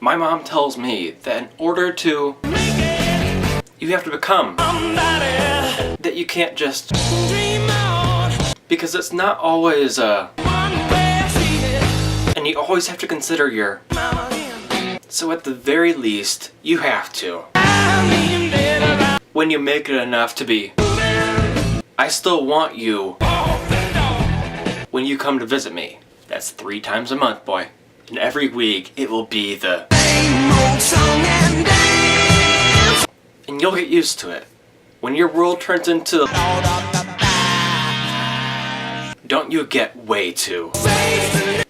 My mom tells me that in order to you have to become that you can't just because it's not always and you always have to consider your so at the very least you have to when you make it enough to be I still want you when you come to visit me. That's 3 times a month, boy. And every week it will be the and you'll get used to it. When your world turns into don't you get way too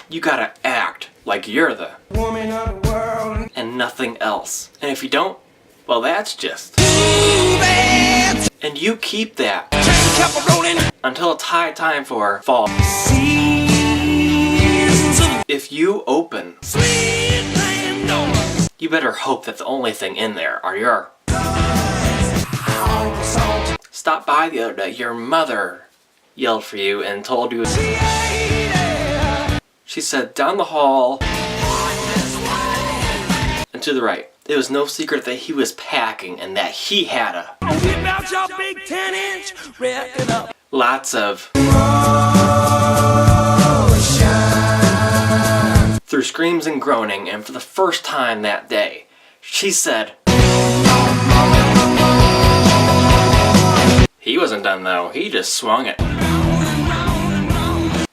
you gotta act like you're the woman of the world and nothing else. And if you don't, well that's just and you keep that Train Kept A-Rollin until it's high time for fall. If you open you better hope that the only thing in there are your Stopped by the other day. Your mother yelled for you and told you. She said down the hall and to the right. It was no secret that he was packing and that he had a lots of through screams and groaning, and for the first time that day, she said he wasn't done though, he just swung it.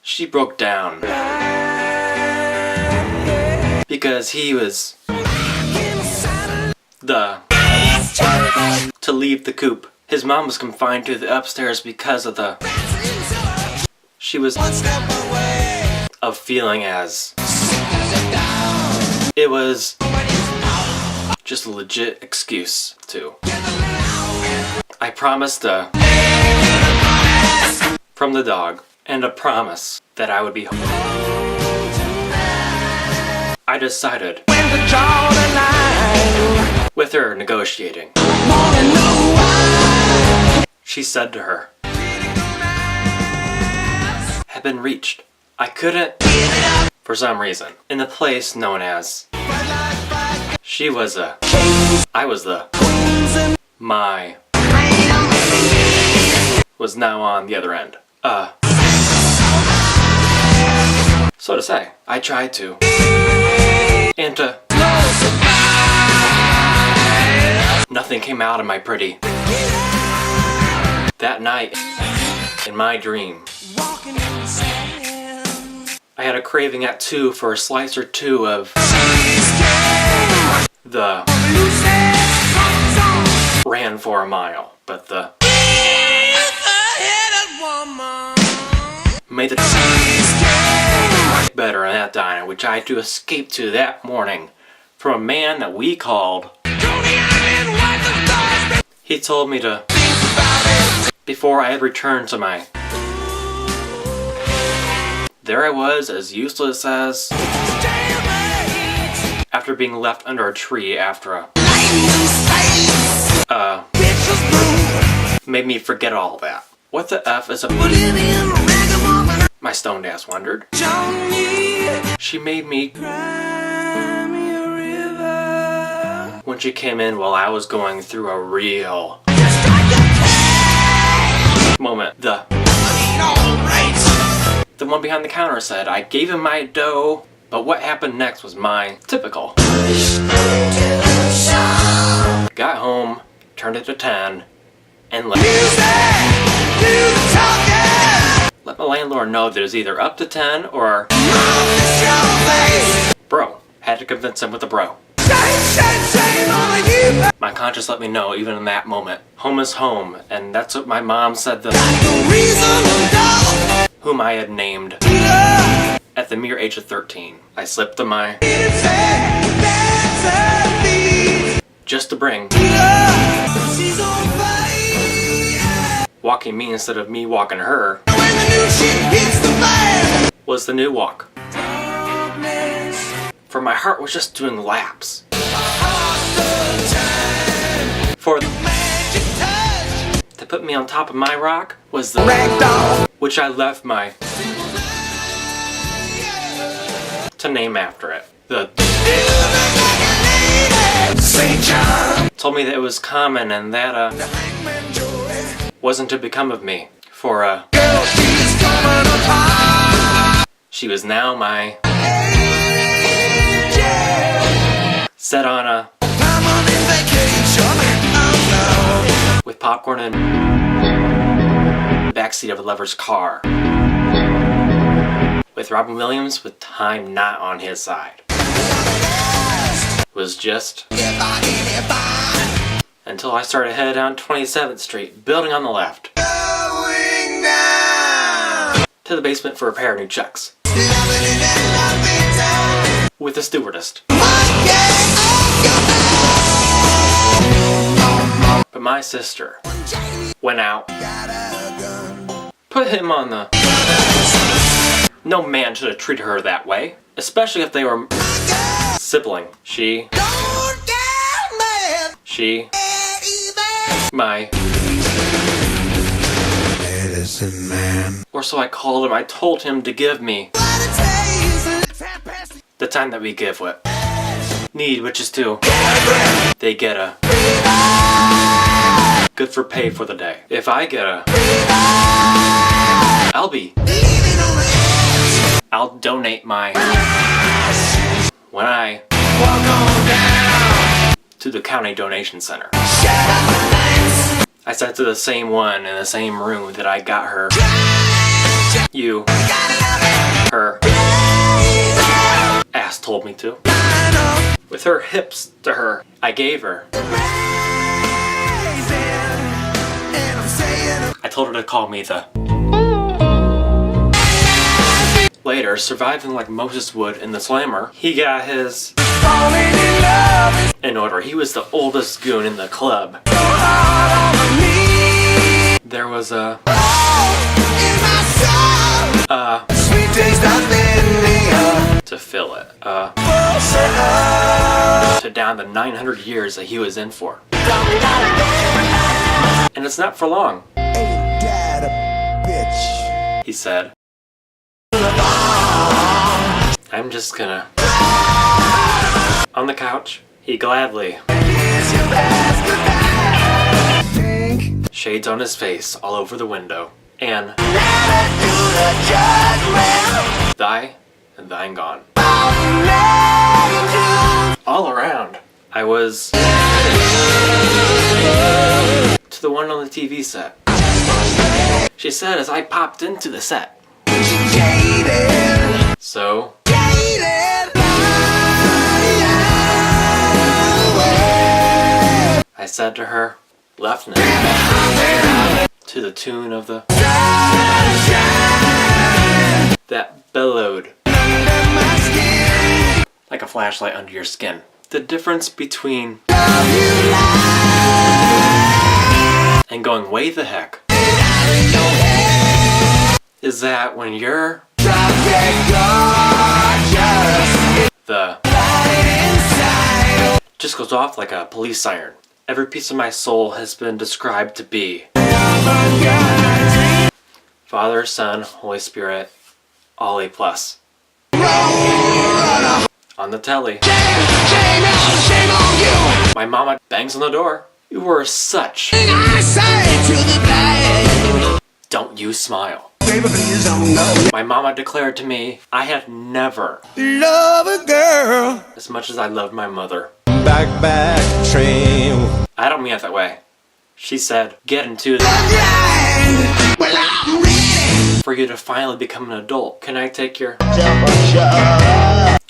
She broke down because he was to leave the coop. His mom was confined to the upstairs because of the she was of feeling as it was just a legit excuse to I promised from the dog and a promise that I would be home. I decided with her negotiating. She said to her had been reached. I couldn't for some reason in the place known as she was I was the my was now on the other end. So to say, I tried to and nothing came out of my pretty. That night, in my dream, I had a craving at 2 for a slice or 2 of the ran for a mile, but the made the better in that diner, which I had to escape to that morning from a man that we called. He told me to, before I had returned to my, there I was as useless as, after being left under a tree after made me forget all that. What the F is a my stoned ass wondered. She made me when she came in while I was going through a real moment. The one behind the counter said, I gave him my dough, but what happened next was my typical. Got home, turned it to 10, and let my landlord know that it was either up to 10 or bro. Had to convince him with a bro. My conscience let me know even in that moment. Home is home, and that's what my mom said whom I had named at the mere age of 13. I slipped to my just to bring walking me instead of me walking her was the new walk. For my heart was just doing laps. For to put me on top of my rock was the which I left my to name after it. The told me that it was common and that wasn't to become of me. For she was now my set on a with popcorn in the backseat of a lover's car, with Robin Williams with time not on his side. Was just until I started headed down 27th Street, building on the left, to the basement for a pair of new chucks with the stewardess. But my sister went out, put him on the... No man should have treated her that way, especially if they were sibling. My medicine man. Or so I called him. I told him to give me the time that we give what need, which is to they get a good for pay for the day. If I get a I'll donate my when I to the county donation center. I sat to the same one in the same room that I got her. Her ass told me to. With her hips to her, I gave her. I told her to call me the. Later, surviving like Moses would in the slammer, he got his in order. He was the oldest goon in the club. There was a to fill it to down the 900 years that he was in for. And it's not for long. Ain't that a bitch? He said. I'm just gonna. On the couch, he gladly. Shades on his face all over the window. And thy and thine gone. All around. I was to the one on the TV set. She said as I popped into the set. So I said to her, left now, to the tune of the that bellowed like a flashlight under your skin. The difference between and going way the heck is that when you're the just goes off like a police siren. Every piece of my soul has been described to be Father, Son, Holy Spirit, all A+. On the telly. My mama bangs on the door. You were such. Don't you smile. My mama declared to me, I have never loved a girl as much as I loved my mother. Back train. I don't mean it that way. She said, get into the for you to finally become an adult. Can I take your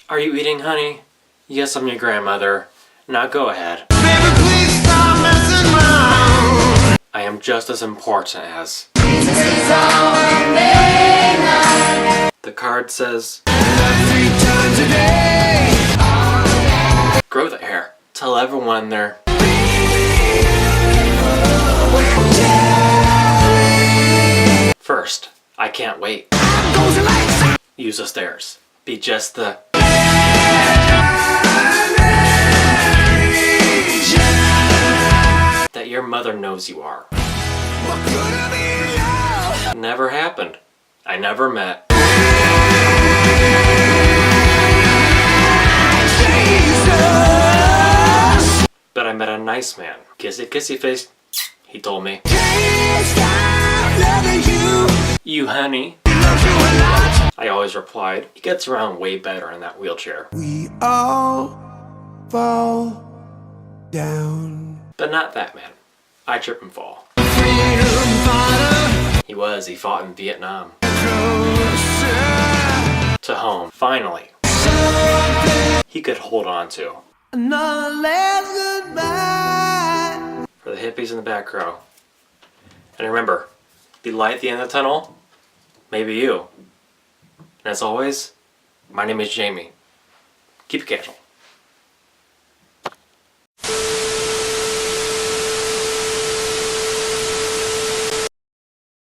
Are you eating, honey? Yes, I'm your grandmother. Now go ahead. Baby, please stop messing around. I am just as important as the card says grow the hair. Tell everyone they're first. I can't wait. Use the stairs. Be just the that your mother knows you are. Never happened. I never met. But I met a nice man. Kissy kissy face, he told me. You honey. I always replied, he gets around way better in that wheelchair. We all fall down. But not that man. I trip and fall. He fought in Vietnam. To home, finally. He could hold on to. Another last goodbye. For the hippies in the back row. And remember, the light at the end of the tunnel, maybe you. And as always, my name is Jamie. Keep it casual.